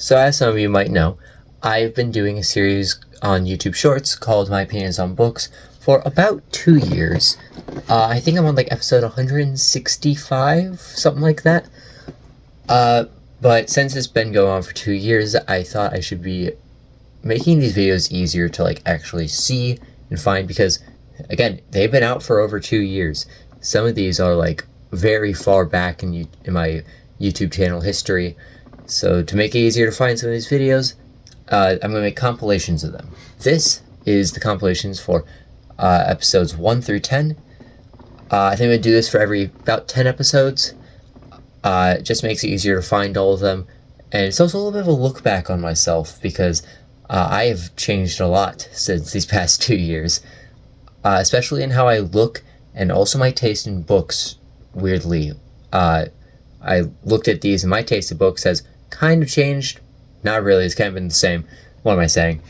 So, as some of you might know, I've been doing a series on YouTube Shorts called My Opinions on Books for about 2 years. I think I'm on like episode 165, something like that. But since it's been going on for 2 years, I thought I should be making these videos easier to like actually see and find because, again, they've been out for over 2 years. Some of these are like very far back in my YouTube channel history. So to make it easier to find some of these videos, I'm going to make compilations of them. This is the compilations for episodes 1 through 10. I think I'm going to do this for about 10 episodes. It just makes it easier to find all of them. And it's also a little bit of a look back on myself because I have changed a lot since these past 2 years, especially in how I look and also my taste in books, weirdly. I looked at these and my taste in books has kind of changed. Not really, it's kind of been the same. What am I saying?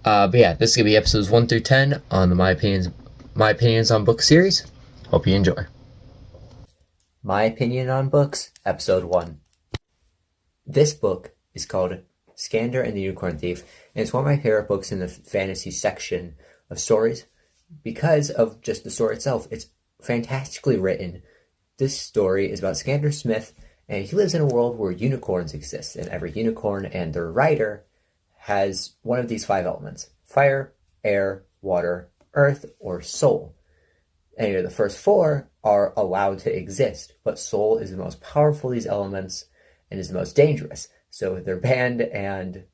But yeah, this is going to be episodes 1 through 10 on the My Opinions on Books series. Hope you enjoy. My Opinion on Books, Episode 1. This book is called Skander and the Unicorn Thief, and it's one of my favorite books in the fantasy section of stories because of just the story itself. It's fantastically written. This story is about Skander Smith, and he lives in a world where unicorns exist, and every unicorn and their rider has one of these 5 elements: fire, air, water, earth, or soul. And the first 4 are allowed to exist, but soul is the most powerful of these elements and is the most dangerous. So they're banned, and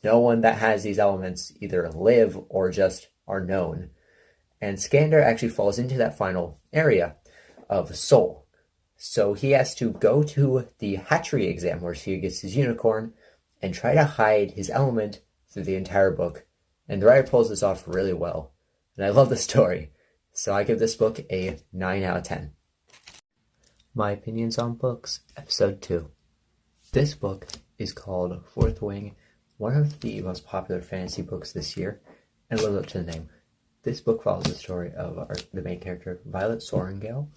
no one that has these elements either live or just are known. And Skander actually falls into that final area of soul. So he has to go to the hatchery exam where he gets his unicorn and try to hide his element through the entire book. And the writer pulls this off really well. And I love the story. So I give this book a 9 out of 10. My Opinions on Books, Episode 2. This book is called Fourth Wing, one of the most popular fantasy books this year, and lives up to the name. This book follows the story of the main character, Violet Sorrengail.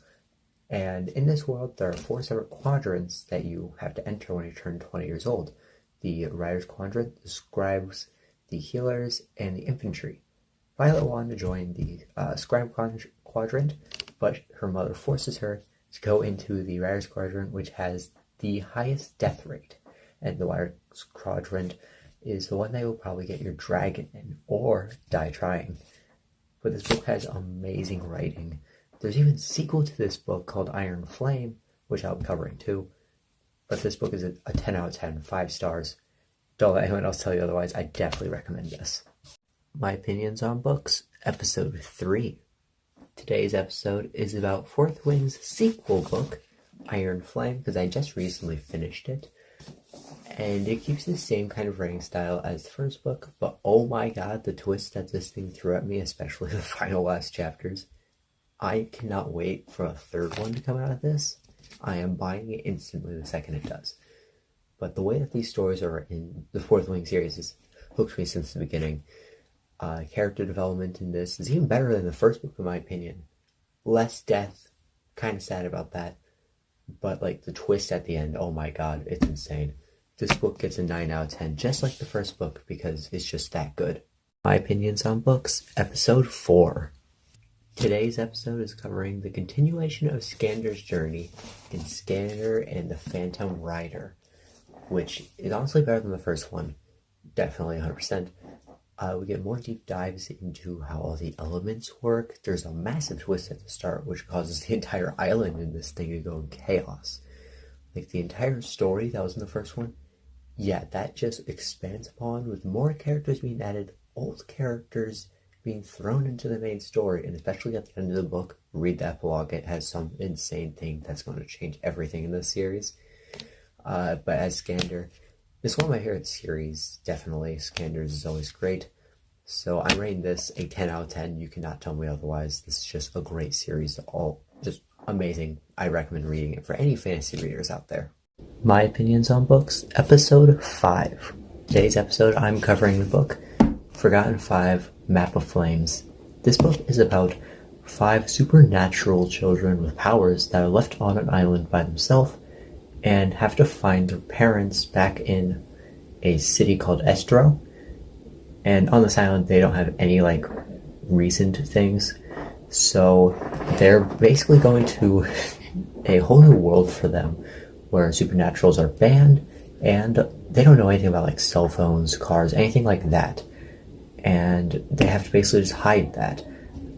And in this world, there are 4 separate quadrants that you have to enter when you turn 20 years old. The Rider's Quadrant, the Scribes, the Healers, and the Infantry. Violet wanted to join the Scribe Quadrant, but her mother forces her to go into the Rider's Quadrant, which has the highest death rate. And the Rider's Quadrant is the one that will probably get your dragon in, or die trying. But this book has amazing writing. There's even a sequel to this book called Iron Flame, which I'll be covering too. But this book is a 10 out of 10, 5 stars. Don't let anyone else tell you otherwise. I definitely recommend this. My Opinions on Books, Episode 3. Today's episode is about Fourth Wing's sequel book, Iron Flame, because I just recently finished it. And it keeps the same kind of writing style as the first book, but oh my god, the twist that this thing threw at me, especially the final last chapters. I cannot wait for a third one to come out of this. I am buying it instantly the second it does. But the way that these stories are in the Fourth Wing series has hooked me since the beginning. Character development in this is even better than the first book, in my opinion. Less death, kind of sad about that. But like the twist at the end, oh my god, it's insane. This book gets a 9 out of 10, just like the first book, because it's just that good. My Opinions on Books, Episode 4. Today's episode is covering the continuation of Skander's journey in Skander and the Phantom Rider, which is honestly better than the first one. Definitely 100%. We get more deep dives into how all the elements work. There's a massive twist at the start, which causes the entire island in this thing to go in chaos. Like the entire story that was in the first one, yeah, that just expands upon with more characters being added, old characters being thrown into the main story, and especially at the end of the book, read the epilogue. It has some insane thing that's going to change everything in this series. But as Skander, it's one of my favorite series, definitely. Skander's is always great. So I'm rating this a 10 out of 10. You cannot tell me otherwise. This is just a great series. All just amazing. I recommend reading it for any fantasy readers out there. My Opinions on Books, Episode 5. Today's episode, I'm covering the book Forgotten 5, Map of Flames. This book is about 5 supernatural children with powers that are left on an island by themselves and have to find their parents back in a city called Estro, and on this island they don't have any like recent things, so they're basically going to a whole new world for them where supernaturals are banned and they don't know anything about like cell phones, cars, anything like that, and they have to basically just hide that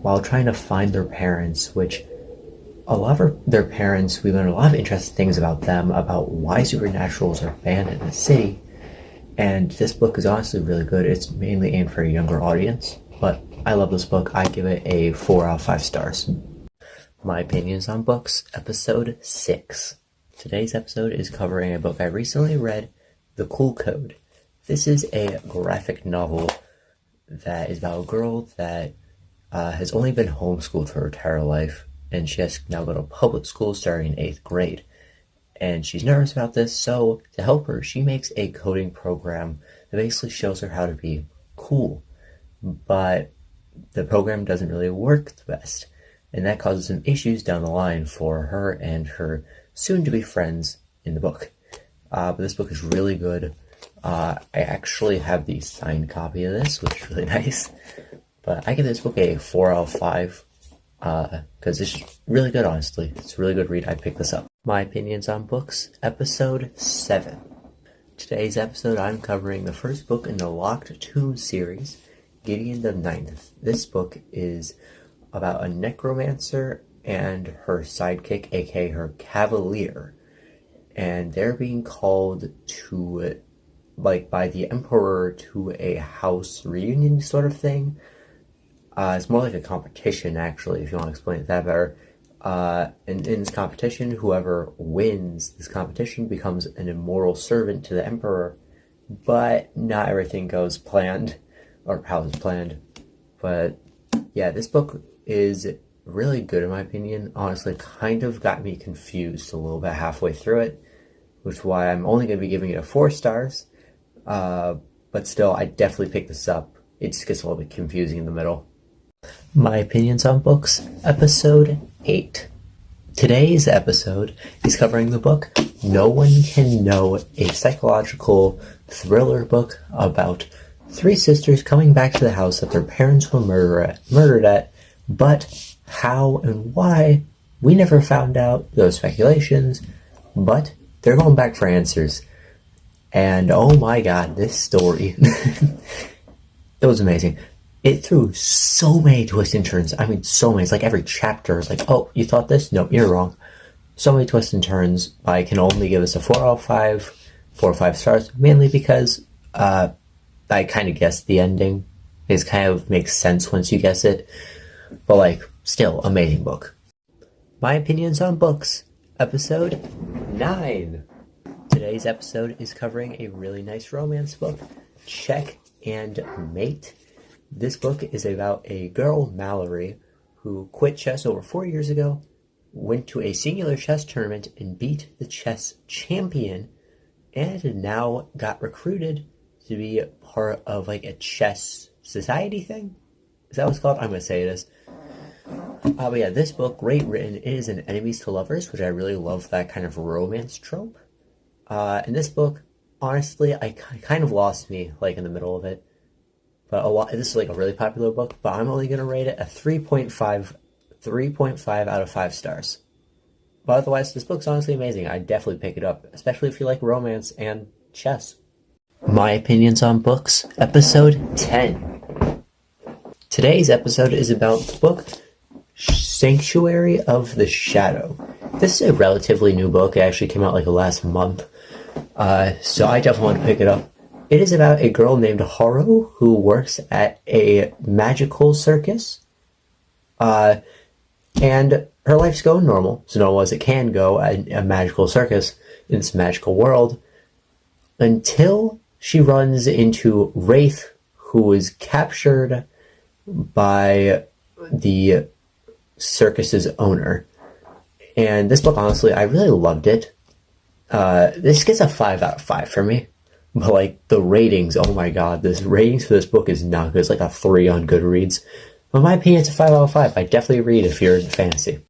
while trying to find their parents, which a lot of their parents, we learn a lot of interesting things about them, about why supernaturals are banned in the city. And this book is honestly really good. It's mainly aimed for a younger audience, but I love this book. I give it a 4 out of 5 stars. My opinions on books, episode 6. Today's episode is covering a book I recently read, The Cool Code. This is a graphic novel that is about a girl that has only been homeschooled for her entire life, and she has to now go to public school starting in 8th grade. And she's nervous about this, so to help her, she makes a coding program that basically shows her how to be cool. But the program doesn't really work the best, and that causes some issues down the line for her and her soon-to-be friends in the book. But this book is really good. I actually have the signed copy of this, which is really nice. But I give this book a 4 out of 5, because it's really good, honestly. It's a really good read. I picked this up. My opinions on books, episode 7. Today's episode, I'm covering the first book in the Locked Tomb series, Gideon the Ninth. This book is about a necromancer and her sidekick, aka her cavalier, and they're being called to, like, by the emperor to a house reunion sort of thing. It's more like a competition, actually, if you want to explain it that better. And in this competition, whoever wins this competition becomes an immortal servant to the emperor, but not everything goes planned, or how it's planned. But yeah, this book is really good in my opinion. Honestly, kind of got me confused a little bit halfway through it, which is why I'm only going to be giving it a 4 stars. But still, I definitely picked this up. It just gets a little bit confusing in the middle. My opinions on books, episode 8. Today's episode is covering the book No One Can Know, a psychological thriller book about 3 sisters coming back to the house that their parents were murdered at, but how and why, we never found out. Those speculations, but they're going back for answers. And oh my god, this story, it was amazing. It threw so many twists and turns. I mean, so many. It's like every chapter is like, oh, you thought this? Nope, you're wrong. So many twists and turns. I can only give this a 4 out of 5, 4 or 5 stars, mainly because I kind of guessed the ending. It kind of makes sense once you guess it. But, like, still, amazing book. My opinions on books, episode 9. Today's episode is covering a really nice romance book, Check and Mate. This book is about a girl, Mallory, who quit chess over 4 years ago, went to a singular chess tournament and beat the chess champion, and now got recruited to be part of like a chess society thing? Is that what it's called? I'm going to say it is. But yeah, this book, great written. It is an enemies to lovers, which I really love that kind of romance trope. And this book, honestly, I kind of lost me like in the middle of it. But this is like a really popular book, but I'm only going to rate it a 3.5 out of 5 stars. But otherwise, this book's honestly amazing. I'd definitely pick it up, especially if you like romance and chess. My opinions on books, episode 10. Today's episode is about the book Sanctuary of the Shadow. This is a relatively new book. It actually came out like last month. So I definitely want to pick it up. It is about a girl named Haru who works at a magical circus. And her life's going normal, as normal as it can go at a magical circus in this magical world, until she runs into Wraith, who is captured by the circus's owner. And this book, honestly, I really loved it. This gets a 5 out of 5 for me. But, like, the ratings, oh my god, the ratings for this book is not good. It's like a 3 on Goodreads. But in my opinion, it's a 5 out of 5. I definitely read if you're into fantasy.